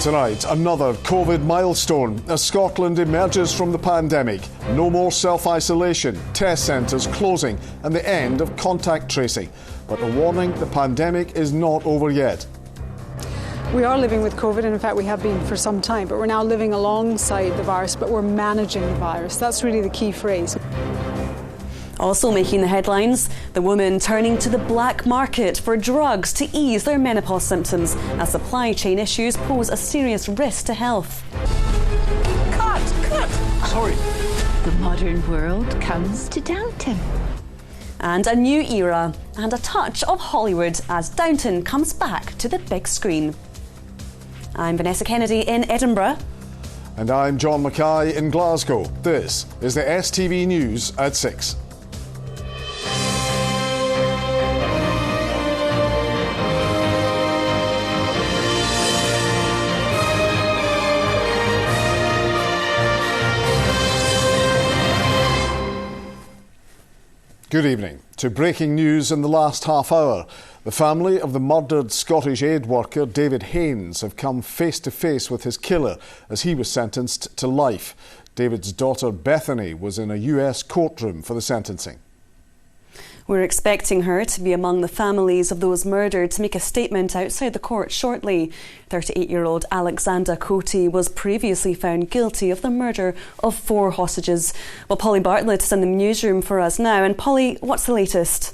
Tonight, another COVID milestone as Scotland emerges from the pandemic. No more self-isolation, test centres closing and the end of contact tracing. But a warning, the pandemic is not over yet. We are living with COVID, and in fact we have been for some time, but we're now living alongside the virus, but we're managing the virus. That's really the key phrase. Also making the headlines, the woman turning to the black market for drugs to ease their menopause symptoms as supply chain issues pose a serious risk to health. Cut! Sorry. The modern world comes to Downton. And a new era and a touch of Hollywood as Downton comes back to the big screen. I'm Vanessa Kennedy in Edinburgh. And I'm John Mackay in Glasgow. This is the STV News at 6. Good evening. To breaking news in the last half hour. The family of the murdered Scottish aid worker David Haines have come face to face with his killer as he was sentenced to life. David's daughter Bethany was in a US courtroom for the sentencing. We're expecting her to be among the families of those murdered to make a statement outside the court shortly. 38-year-old Alexander Coty was previously found guilty of the murder of 4 hostages. Well, Polly Bartlett is in the newsroom for us now. And Polly, what's the latest?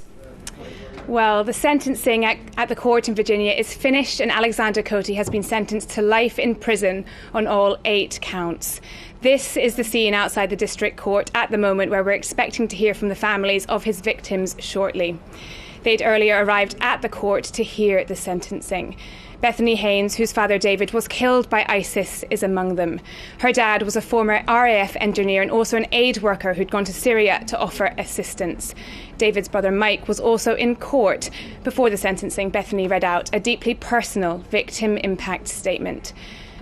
Well, the sentencing at the court in Virginia is finished, and Alexander Coty has been sentenced to life in prison on all 8 counts. This is the scene outside the district court at the moment, where we're expecting to hear from the families of his victims shortly. They'd earlier arrived at the court to hear the sentencing. Bethany Haines, whose father David was killed by ISIS, is among them. Her dad was a former RAF engineer and also an aid worker who'd gone to Syria to offer assistance. David's brother Mike was also in court. Before the sentencing, Bethany read out a deeply personal victim impact statement.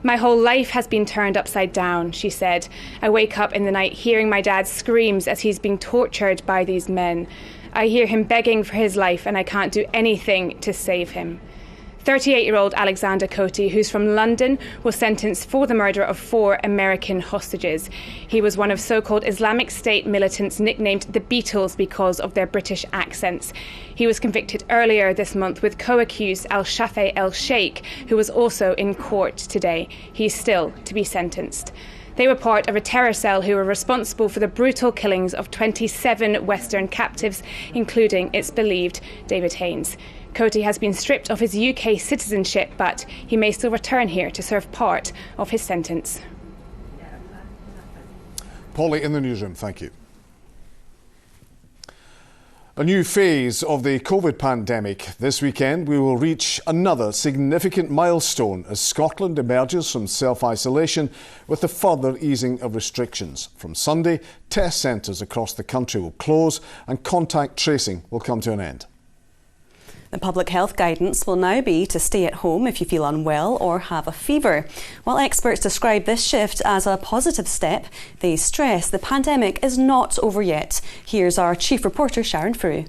"My whole life has been turned upside down," she said. "I wake up in the night hearing my dad screams as he's being tortured by these men. I hear him begging for his life and I can't do anything to save him." 38-year-old Alexander Coty, who's from London, was sentenced for the murder of 4 American hostages. He was one of so-called Islamic State militants nicknamed the Beatles because of their British accents. He was convicted earlier this month with co-accused Al-Shafei El-Sheikh, who was also in court today. He's still to be sentenced. They were part of a terror cell who were responsible for the brutal killings of 27 Western captives, including, it's believed, David Haines. Coty has been stripped of his UK citizenship, but he may still return here to serve part of his sentence. Polly in the newsroom, thank you. A new phase of the COVID pandemic. This weekend we will reach another significant milestone as Scotland emerges from self-isolation with the further easing of restrictions. From Sunday, test centres across the country will close and contact tracing will come to an end. The public health guidance will now be to stay at home if you feel unwell or have a fever. While experts describe this shift as a positive step, they stress the pandemic is not over yet. Here's our chief reporter Sharon Frew.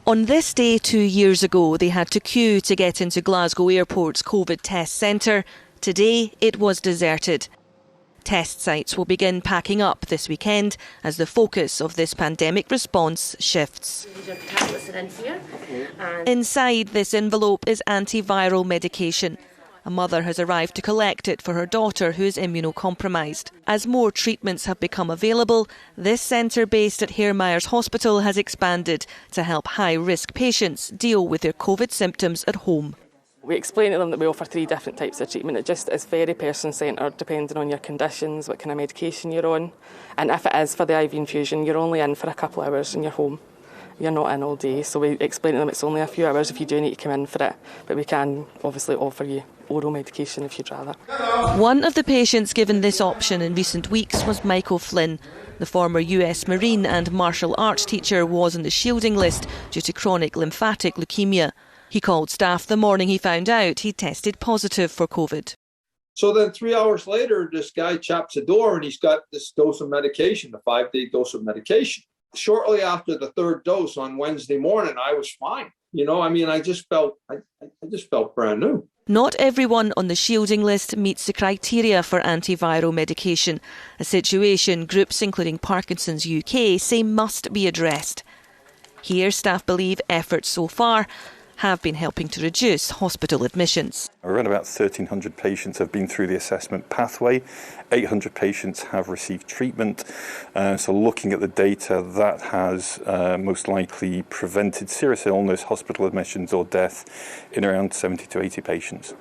On this day 2 years ago, they had to queue to get into Glasgow Airport's COVID test centre. Today, it was deserted. Test sites will begin packing up this weekend as the focus of this pandemic response shifts. Inside this envelope is antiviral medication. A mother has arrived to collect it for her daughter who is immunocompromised. As more treatments have become available, this centre based at Hairmyres Hospital has expanded to help high-risk patients deal with their COVID symptoms at home. We explain to them that we offer 3 different types of treatment. It just is very person-centred, depending on your conditions, what kind of medication you're on. And if it is for the IV infusion, you're only in for a couple of hours in your home. You're not in all day. So we explain to them it's only a few hours if you do need to come in for it. But we can obviously offer you oral medication if you'd rather. One of the patients given this option in recent weeks was Michael Flynn. The former US Marine and martial arts teacher was on the shielding list due to chronic lymphatic leukemia. He called staff the morning he found out he tested positive for COVID. So then 3 hours later, this guy chaps the door and he's got this dose of medication, a 5-day dose of medication. Shortly after the 3rd dose on Wednesday morning, I was fine. You know, I mean, I just felt brand new. Not everyone on the shielding list meets the criteria for antiviral medication, a situation groups including Parkinson's UK say must be addressed. Here, staff believe efforts so far have been helping to reduce hospital admissions. Around about 1,300 patients have been through the assessment pathway. 800 patients have received treatment. So looking at the data, that has most likely prevented serious illness, hospital admissions or death in around 70 to 80 patients.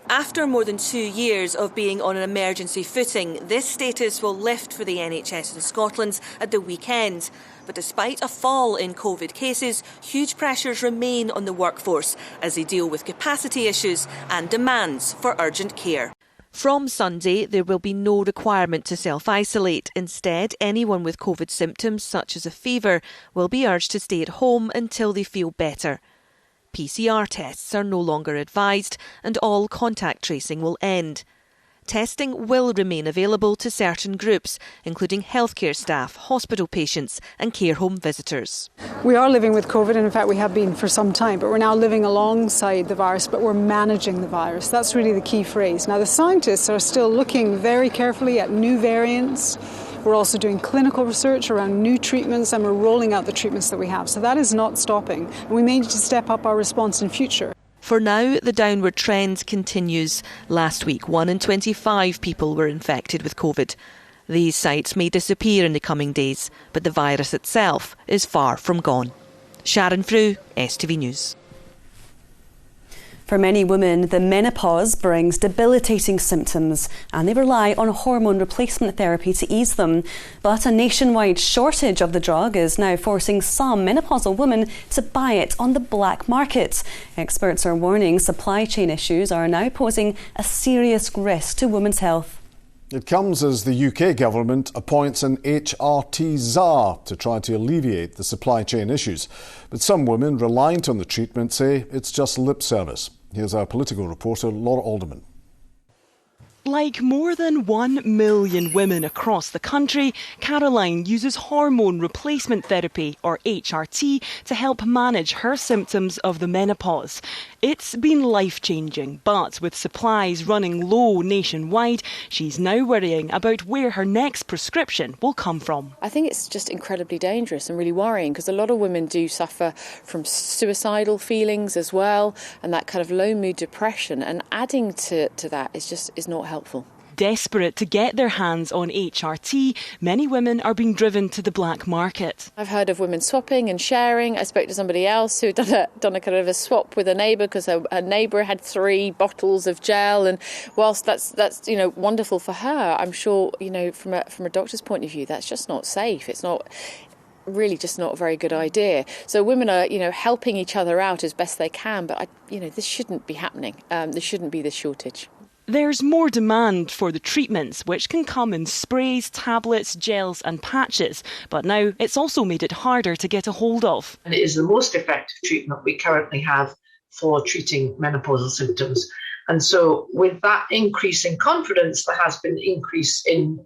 After more than 2 years of being on an emergency footing, this status will lift for the NHS in Scotland at the weekend. But despite a fall in COVID cases, huge pressures remain on the workforce as they deal with capacity issues and demands for urgent care. From Sunday, there will be no requirement to self-isolate. Instead, anyone with COVID symptoms, such as a fever, will be urged to stay at home until they feel better. PCR tests are no longer advised and all contact tracing will end. Testing will remain available to certain groups, including healthcare staff, hospital patients and care home visitors. We are living with COVID, and in fact we have been for some time, but we're now living alongside the virus, but we're managing the virus. That's really the key phrase. Now the scientists are still looking very carefully at new variants. We're also doing clinical research around new treatments, and we're rolling out the treatments that we have. So that is not stopping. And we may need to step up our response in future. For now, the downward trend continues. Last week, 1 in 25 people were infected with COVID. These sites may disappear in the coming days, but the virus itself is far from gone. Sharon Frew, STV News. For many women, the menopause brings debilitating symptoms and they rely on hormone replacement therapy to ease them. But a nationwide shortage of the drug is now forcing some menopausal women to buy it on the black market. Experts are warning supply chain issues are now posing a serious risk to women's health. It comes as the UK government appoints an HRT czar to try to alleviate the supply chain issues. But some women reliant on the treatment say it's just lip service. Here's our political reporter, Laura Alderman. Like more than 1 million women across the country, Caroline uses hormone replacement therapy, or HRT, to help manage her symptoms of the menopause. It's been life-changing, but with supplies running low nationwide, she's now worrying about where her next prescription will come from. I think it's just incredibly dangerous and really worrying because a lot of women do suffer from suicidal feelings as well, and that kind of low mood depression, and adding to that is not helpful. Desperate to get their hands on HRT, many women are being driven to the black market. I've heard of women swapping and sharing. I spoke to somebody else who had done a kind of a swap with a neighbour because her neighbour had 3 bottles of gel, and whilst that's wonderful for her, I'm sure from a doctor's point of view that's just not safe. It's not really just not a very good idea. So women are helping each other out as best they can, but this shouldn't be happening. There shouldn't be this shortage. There's more demand for the treatments, which can come in sprays, tablets, gels and patches. But now it's also made it harder to get a hold of. And it is the most effective treatment we currently have for treating menopausal symptoms. And so with that increase in confidence, there has been an increase in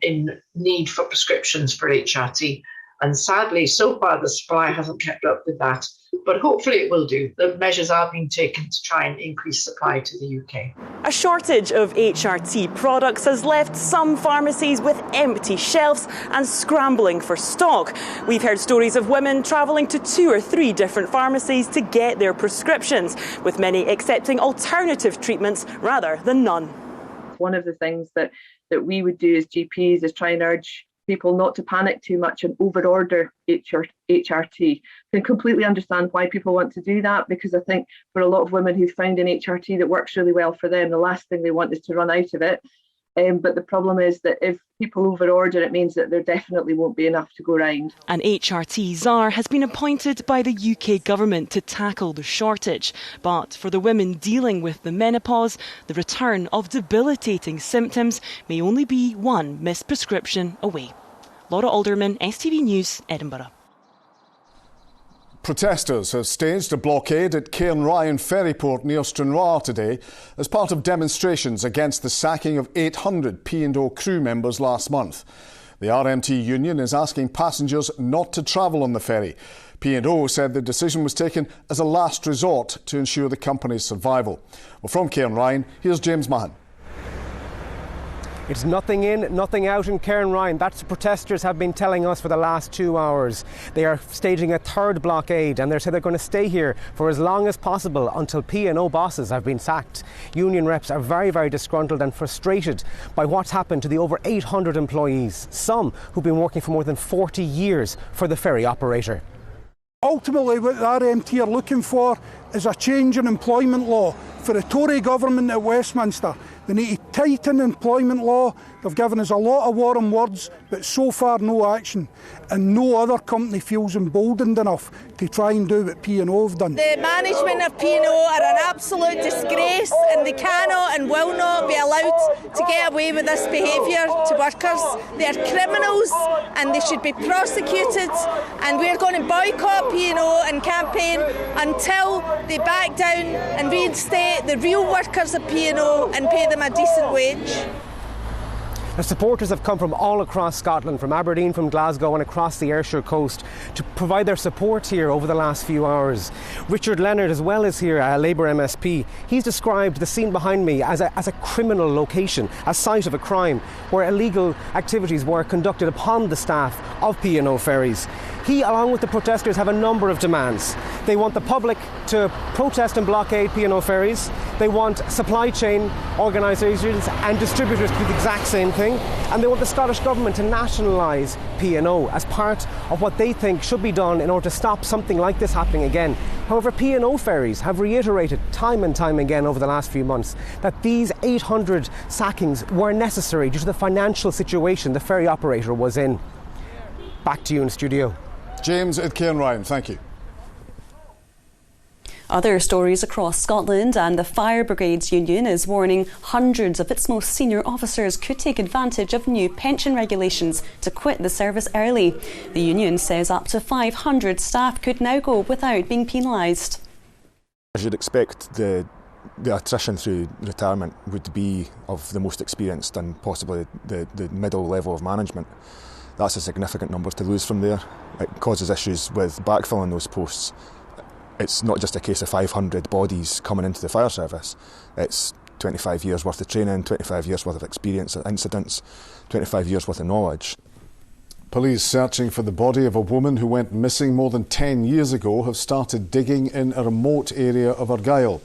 need for prescriptions for HRT. And sadly, so far, the supply hasn't kept up with that. But hopefully it will do. The measures are being taken to try and increase supply to the UK. A shortage of HRT products has left some pharmacies with empty shelves and scrambling for stock. We've heard stories of women travelling to 2 or 3 different pharmacies to get their prescriptions, with many accepting alternative treatments rather than none. One of the things that we would do as GPs is try and urge people not to panic too much and overorder HRT. Can completely understand why people want to do that, because I think for a lot of women who've found an HRT that works really well for them, the last thing they want is to run out of it. But the problem is that if people overorder, it means that there definitely won't be enough to go round. An HRT czar has been appointed by the UK government to tackle the shortage. But for the women dealing with the menopause, the return of debilitating symptoms may only be one missed prescription away. Laura Alderman, STV News, Edinburgh. Protesters have staged a blockade at Cairnryan ferryport near Stranraer today as part of demonstrations against the sacking of 800 P&O crew members last month. The RMT union is asking passengers not to travel on the ferry. P&O said the decision was taken as a last resort to ensure the company's survival. Well, from Cairnryan, here's James Mahan. It's nothing in, nothing out in Cairnryan. That's what protesters have been telling us for the last 2 hours. They are staging a third blockade and they say they're going to stay here for as long as possible until P&O bosses have been sacked. Union reps are very, very disgruntled and frustrated by what's happened to the over 800 employees, some who've been working for more than 40 years for the ferry operator. Ultimately, what the RMT are looking for is a change in employment law. For the Tory government at Westminster, they need to tighten employment law. They've given us a lot of warm words, but so far no action. And no other company feels emboldened enough to try and do what P&O have done. The management of P&O are an absolute disgrace, and they cannot and will not be allowed to get away with this behaviour to workers. They are criminals and they should be prosecuted, and we're going to boycott P&O and campaign until they back down and reinstate the real workers of P&O and pay them a decent wage. The supporters have come from all across Scotland, from Aberdeen, from Glasgow and across the Ayrshire coast to provide their support here over the last few hours. Richard Leonard as well is here, a Labour MSP. He's described the scene behind me as a criminal location, a site of a crime where illegal activities were conducted upon the staff of P&O ferries. He, along with the protesters, have a number of demands. They want the public to protest and blockade P&O ferries. They want supply chain organisations and distributors to do the exact same thing. And they want the Scottish Government to nationalise P&O as part of what they think should be done in order to stop something like this happening again. However, P&O ferries have reiterated time and time again over the last few months that these 800 sackings were necessary due to the financial situation the ferry operator was in. Back to you in studio. James at Cairnryan, thank you. Other stories across Scotland, and the Fire Brigades Union is warning hundreds of its most senior officers could take advantage of new pension regulations to quit the service early. The union says up to 500 staff could now go without being penalised. As you'd expect, the attrition through retirement would be of the most experienced and possibly the middle level of management. That's a significant number to lose from there. It causes issues with backfilling those posts. It's not just a case of 500 bodies coming into the fire service. It's 25 years worth of training, 25 years worth of experience at incidents, 25 years worth of knowledge. Police searching for the body of a woman who went missing more than 10 years ago have started digging in a remote area of Argyll.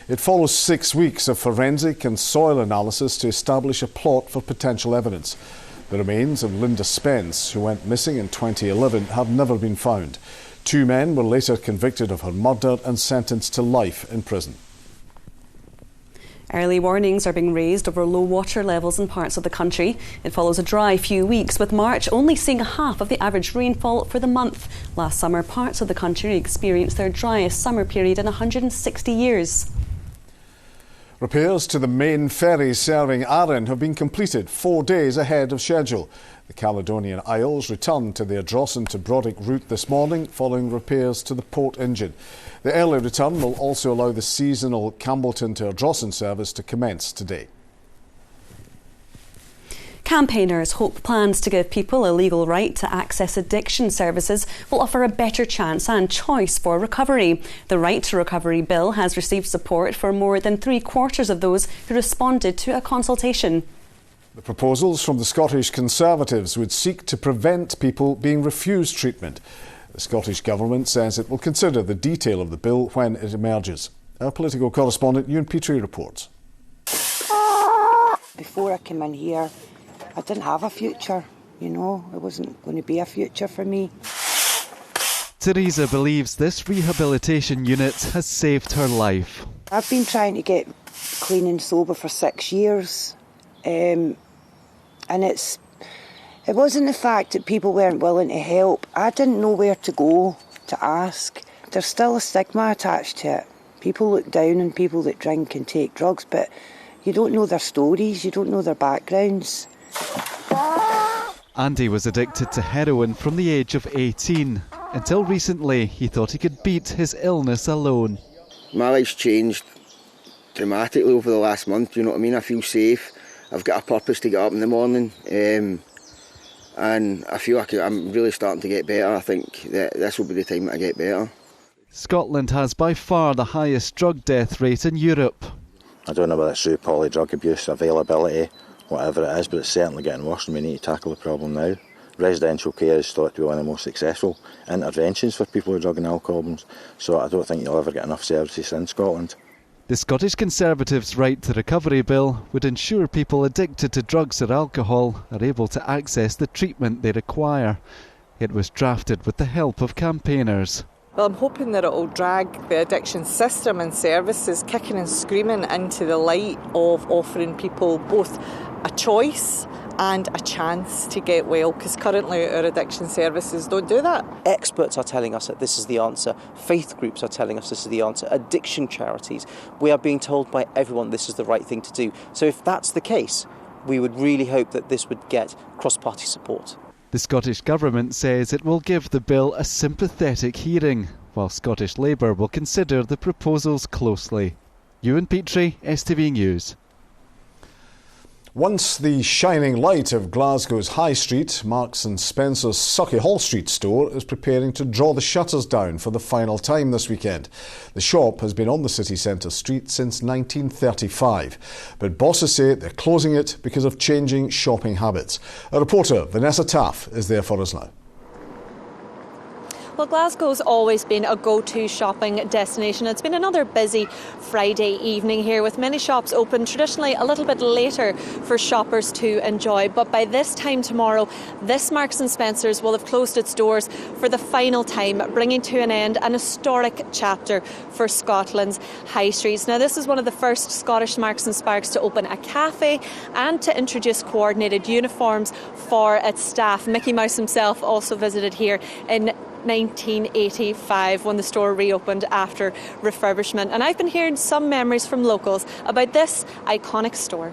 It follows 6 weeks of forensic and soil analysis to establish a plot for potential evidence. The remains of Linda Spence, who went missing in 2011, have never been found. 2 men were later convicted of her murder and sentenced to life in prison. Early warnings are being raised over low water levels in parts of the country. It follows a dry few weeks, with March only seeing half of the average rainfall for the month. Last summer, parts of the country experienced their driest summer period in 160 years. Repairs to the main ferry serving Arran have been completed 4 days ahead of schedule. The Caledonian Isles returned to the Ardrossan to Brodick route this morning following repairs to the port engine. The early return will also allow the seasonal Campbellton to Ardrossan service to commence today. Campaigners hope plans to give people a legal right to access addiction services will offer a better chance and choice for recovery. The Right to Recovery bill has received support for more than 3/4 of those who responded to a consultation. The proposals from the Scottish Conservatives would seek to prevent people being refused treatment. The Scottish Government says it will consider the detail of the bill when it emerges. Our political correspondent Ewan Petrie reports. Before I came in here, I didn't have a future, it wasn't going to be a future for me. Teresa believes this rehabilitation unit has saved her life. I've been trying to get clean and sober for 6 years, and it wasn't the fact that people weren't willing to help. I didn't know where to go to ask. There's still a stigma attached to it. People look down on people that drink and take drugs, but you don't know their stories, you don't know their backgrounds. Andy was addicted to heroin from the age of 18. Until recently, he thought he could beat his illness alone. My life's changed dramatically over the last month, I feel safe. I've got a purpose to get up in the morning. and I feel like I'm really starting to get better. I think that this will be the time that I get better. Scotland has by far the highest drug death rate in Europe. I don't know whether it's through poly-drug abuse, availability, whatever it is, but it's certainly getting worse and we need to tackle the problem now. Residential care is thought to be one of the most successful interventions for people with drug and alcohol problems, so I don't think you'll ever get enough services in Scotland. The Scottish Conservatives' Right to Recovery Bill would ensure people addicted to drugs or alcohol are able to access the treatment they require. It was drafted with the help of campaigners. Well, I'm hoping that it will drag the addiction system and services kicking and screaming into the light of offering people both a choice and a chance to get well, because currently our addiction services don't do that. Experts are telling us that this is the answer. Faith groups are telling us this is the answer. Addiction charities. We are being told by everyone this is the right thing to do. So if that's the case, we would really hope that this would get cross-party support. The Scottish Government says it will give the bill a sympathetic hearing, while Scottish Labour will consider the proposals closely. Ewan Petrie, STV News. Once the shining light of Glasgow's High Street, Marks & Spencer's Sauchiehall Street store is preparing to draw the shutters down for the final time this weekend. The shop has been on the city centre street since 1935, but bosses say they're closing it because of changing shopping habits. Our reporter Vanessa Taff is there for us now. Well, Glasgow's always been a go-to shopping destination. It's been another busy Friday evening here, with many shops open traditionally a little bit later for shoppers to enjoy. But by this time tomorrow, this Marks & Spencer's will have closed its doors for the final time, bringing to an end an historic chapter for Scotland's high streets. Now, this is one of the first Scottish Marks & Sparks to open a cafe and to introduce coordinated uniforms for its staff. Mickey Mouse himself also visited here in 1985 when the store reopened after refurbishment. And I've been hearing some memories from locals about this iconic store.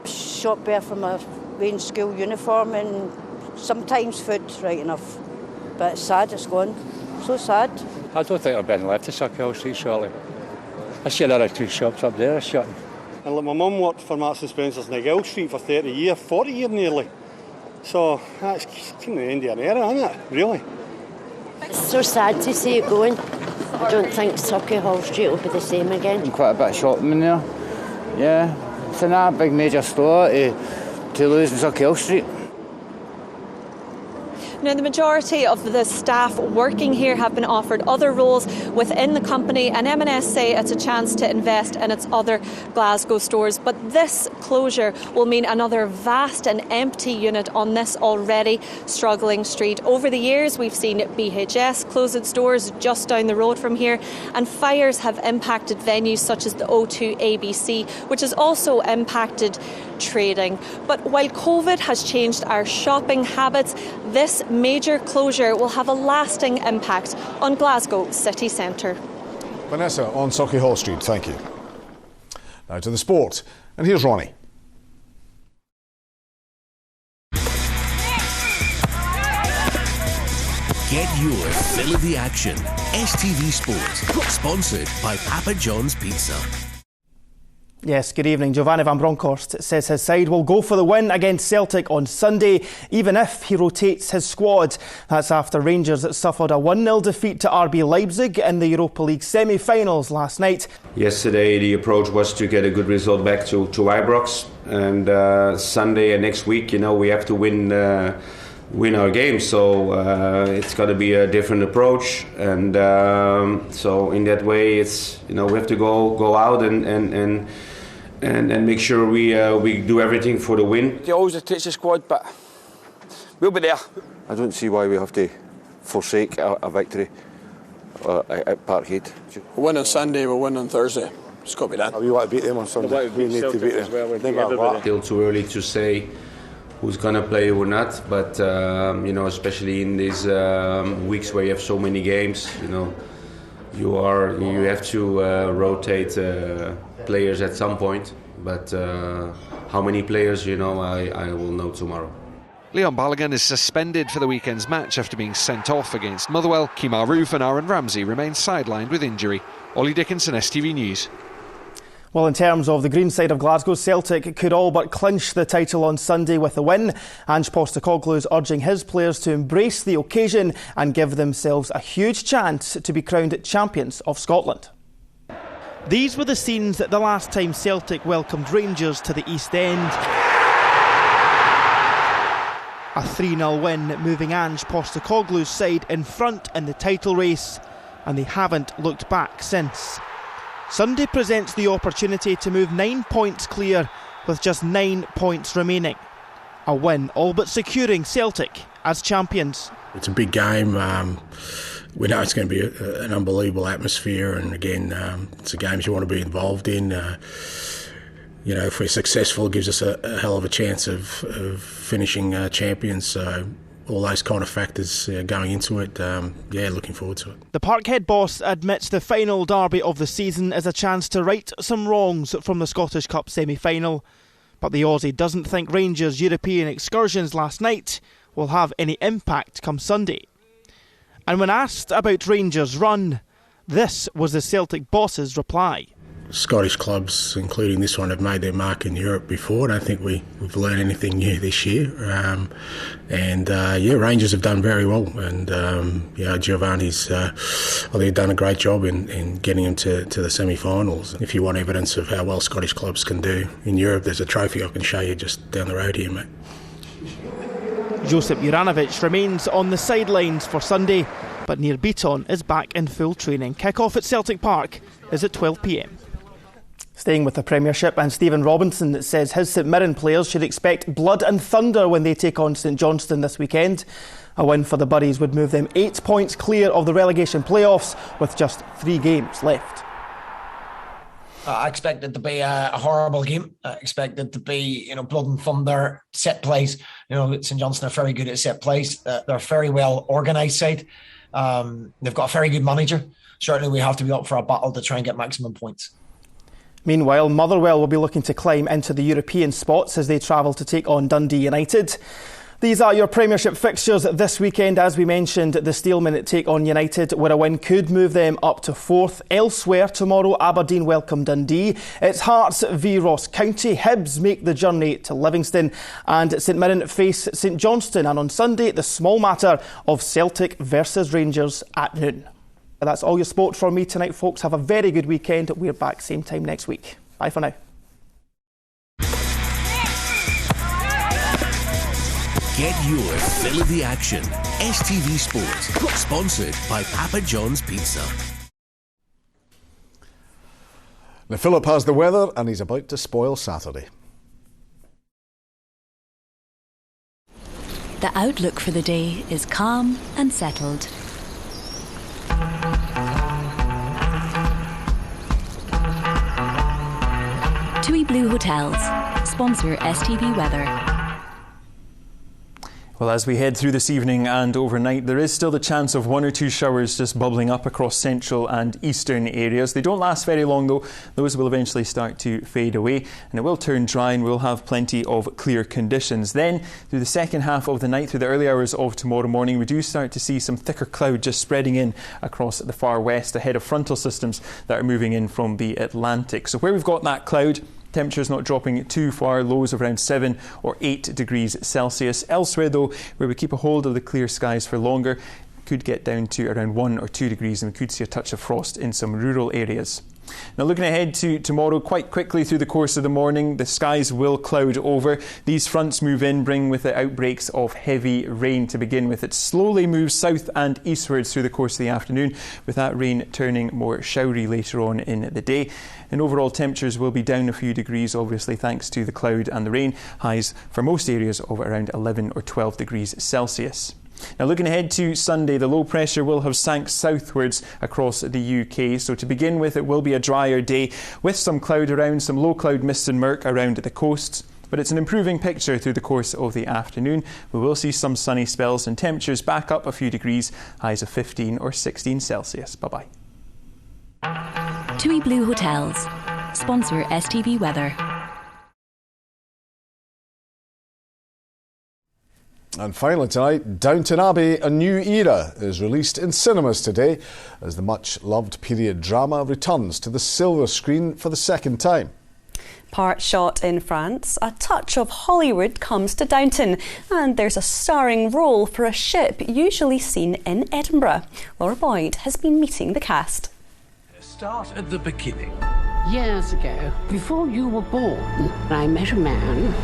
Shop there for my wearing school uniform and sometimes food, right enough. But it's sad, it's gone. So sad. I don't think there'll be anything left to Sauchiehall Street shortly. I see another two shops up there shutting. And like my mum worked for Marks & Spencer's in Gill Street for 30 years, 40 years nearly. So that's kind of the end of an era, isn't it, really? It's so sad to see it going. I don't think Sauchiehall Street will be the same again. Quite a bit of shopping in there, yeah. It's a big major store to lose in Sauchiehall Street. Now, the majority of the staff working here have been offered other roles within the company, and M&S say it's a chance to invest in its other Glasgow stores. But this closure will mean another vast and empty unit on this already struggling street. Over the years, we've seen BHS close its doors just down the road from here, and fires have impacted venues such as the O2 ABC, which has also impacted trading. But while COVID has changed our shopping habits, this major closure will have a lasting impact on Glasgow city centre. Vanessa on Sauchiehall Street, thank you. Now to the sport, and here's Ronnie. Get your fill of the action. STV Sport, sponsored by Papa John's Pizza. Yes, good evening. Giovanni van Bronckhorst says his side will go for the win against Celtic on Sunday, even if he rotates his squad. That's after Rangers suffered a 1-0 defeat to RB Leipzig in the Europa League semi-finals last night. Yesterday the approach was to get a good result back to Ibrox, and Sunday and next week, we have to win our game, so it's got to be a different approach, and so in that way it's we have to go out and make sure we do everything for the win. He always rotates the squad, but we'll be there. I don't see why we have to forsake a victory at Parkhead. We'll win on Sunday, we'll win on Thursday. It's got to be done. We want to beat them on Sunday. We need to beat them. Still too early to say who's gonna play or not, but especially in these weeks where you have so many games, you have to rotate players at some point. But how many players, I will know tomorrow. Leon Balogun is suspended for the weekend's match after being sent off against Motherwell. Kemar Roofe and Aaron Ramsey remain sidelined with injury. Ollie Dickinson, STV News. Well, in terms of the green side of Glasgow, Celtic could all but clinch the title on Sunday with a win. Ange Postecoglou is urging his players to embrace the occasion and give themselves a huge chance to be crowned champions of Scotland. These were the scenes the last time Celtic welcomed Rangers to the East End. A 3-0 win, moving Ange Postecoglou's side in front in the title race, and they haven't looked back since. Sunday presents the opportunity to move 9 points clear with just 9 points remaining. A win all but securing Celtic as champions. It's a big game. We know it's going to be an unbelievable atmosphere, and again, it's a game you want to be involved in. If we're successful, it gives us a hell of a chance of finishing champions. So all those kind of factors going into it, looking forward to it. The Parkhead boss admits the final derby of the season is a chance to right some wrongs from the Scottish Cup semi-final. But the Aussie doesn't think Rangers' European excursions last night will have any impact come Sunday. And when asked about Rangers' run, this was the Celtic boss's reply. Scottish clubs, including this one, have made their mark in Europe before. I don't think we've learned anything new this year. Rangers have done very well, and Giovanni's they've done a great job in getting them to the semi-finals. If you want evidence of how well Scottish clubs can do in Europe, there's a trophy I can show you just down the road here, mate. Josip Juranovic remains on the sidelines for Sunday, but Nir Bitton is back in full training. Kick-off at Celtic Park is at 12 p.m. Staying with the Premiership, and Stephen Robinson says his St Mirren players should expect blood and thunder when they take on St Johnstone this weekend. A win for the Buddies would move them 8 points clear of the relegation playoffs with just 3 games left. I expect it to be a horrible game. I expect it to be, blood and thunder, set plays. St Johnstone are very good at set plays. They're a very well organised side. They've got a very good manager. Certainly we have to be up for a battle to try and get maximum points. Meanwhile, Motherwell will be looking to climb into the European spots as they travel to take on Dundee United. These are your Premiership fixtures this weekend. As we mentioned, the Steelmen take on United, where a win could move them up to 4th. Elsewhere, tomorrow, Aberdeen welcome Dundee. It's Hearts v Ross County. Hibs make the journey to Livingston. And St Mirren face St Johnstone. And on Sunday, the small matter of Celtic versus Rangers at noon. That's all your sport from me tonight, folks. Have a very good weekend. We're back same time next week. Bye for now. Get your fill of the action. STV Sport, sponsored by Papa John's Pizza. Now Philip has the weather and he's about to spoil Saturday. The outlook for the day is calm and settled. TUI Blue Hotels, sponsor STV Weather. Well, as we head through this evening and overnight, there is still the chance of 1 or 2 showers just bubbling up across central and eastern areas. They don't last very long though. Those will eventually start to fade away and it will turn dry and we'll have plenty of clear conditions. Then, through the second half of the night, through the early hours of tomorrow morning, we do start to see some thicker cloud just spreading in across the far west ahead of frontal systems that are moving in from the Atlantic. So where we've got that cloud, temperatures not dropping too far, lows of around 7 or 8 degrees Celsius. Elsewhere though, where we keep a hold of the clear skies for longer, could get down to around 1 or 2 degrees and we could see a touch of frost in some rural areas. Now looking ahead to tomorrow, quite quickly through the course of the morning, the skies will cloud over. These fronts move in, bring with it outbreaks of heavy rain to begin with. It slowly moves south and eastwards through the course of the afternoon, with that rain turning more showery later on in the day. And overall temperatures will be down a few degrees, obviously thanks to the cloud and the rain. Highs for most areas of around 11 or 12 degrees Celsius. Now looking ahead to Sunday, the low pressure will have sank southwards across the UK. So to begin with, it will be a drier day with some cloud around, some low cloud mists and murk around the coasts. But it's an improving picture through the course of the afternoon. We will see some sunny spells and temperatures back up a few degrees, highs of 15 or 16 Celsius. Bye-bye. TUI Blue Hotels, sponsor STV Weather. And finally tonight, Downton Abbey, A New Era is released in cinemas today as the much-loved period drama returns to the silver screen for the second time. Part shot in France, a touch of Hollywood comes to Downton, and there's a starring role for a ship usually seen in Edinburgh. Laura Boyd has been meeting the cast. Start at the beginning. Years ago, before you were born, I met a man.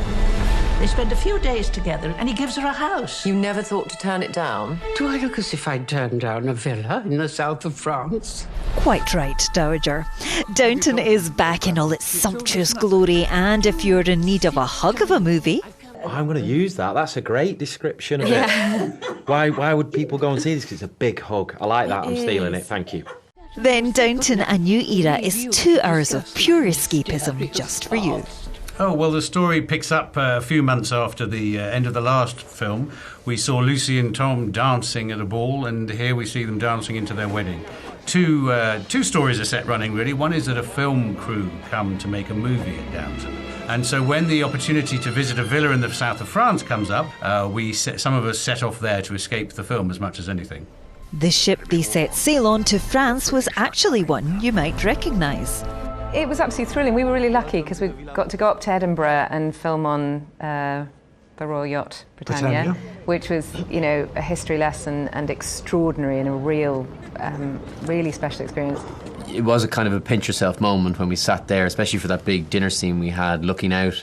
They spend a few days together and he gives her a house. You never thought to turn it down? Do I look as if I'd turned down a villa in the south of France? Quite right, Dowager. Downton is back in all its sumptuous glory, and if you're in need of a hug of a movie... I'm going to use that. That's a great description of it. Why would people go and see this? Because it's a big hug. I like that. I'm stealing it. Thank you. Then Downton A New Era is 2 hours of pure escapism just for you. Oh, well, the story picks up a few months after the end of the last film. We saw Lucy and Tom dancing at a ball, and here we see them dancing into their wedding. Two stories are set running, really. One is that a film crew come to make a movie at Downton. And so when the opportunity to visit a villa in the south of France comes up, some of us set off there to escape the film as much as anything. The ship they set sail on to France was actually one you might recognise. It was absolutely thrilling. We were really lucky because we got to go up to Edinburgh and film on the Royal Yacht Britannia, which was, a history lesson and extraordinary and a real, really special experience. It was a kind of a pinch yourself moment when we sat there, especially for that big dinner scene we had, looking out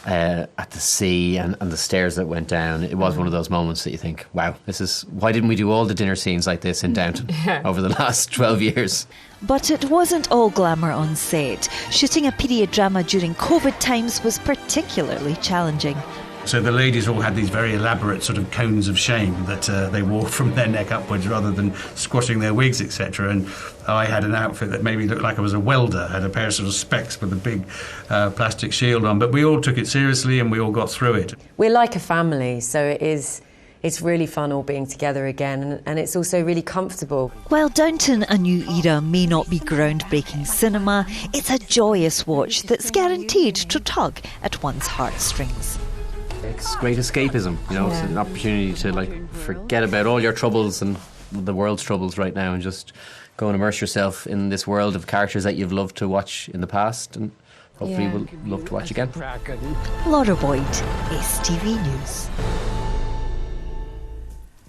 at the sea and the stairs that went down. It was one of those moments that you think, wow, why didn't we do all the dinner scenes like this in Downton over the last 12 years? But it wasn't all glamour on set. Shooting a period drama during COVID times was particularly challenging. So the ladies all had these very elaborate sort of cones of shame that they wore from their neck upwards rather than squashing their wigs, etc. And I had an outfit that made me look like I was a welder, had a pair of sort of specs with a big plastic shield on. But we all took it seriously and we all got through it. We're like a family, so it's really fun all being together again, and it's also really comfortable. While Downton A New Era may not be groundbreaking cinema, it's a joyous watch that's guaranteed to tug at one's heartstrings. It's great escapism, It's an opportunity to forget about all your troubles and the world's troubles right now and just go and immerse yourself in this world of characters that you've loved to watch in the past and hopefully will love to watch again. Laura Boyd, STV News.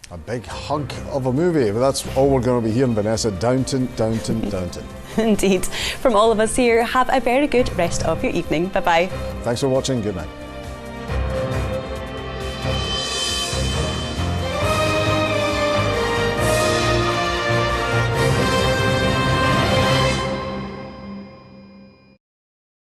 A big hunk of a movie, but that's all we're going to be hearing, Vanessa. Downton, Downton, Downton. Indeed. From all of us here, have a very good rest of your evening. Bye-bye. Thanks for watching. Good night.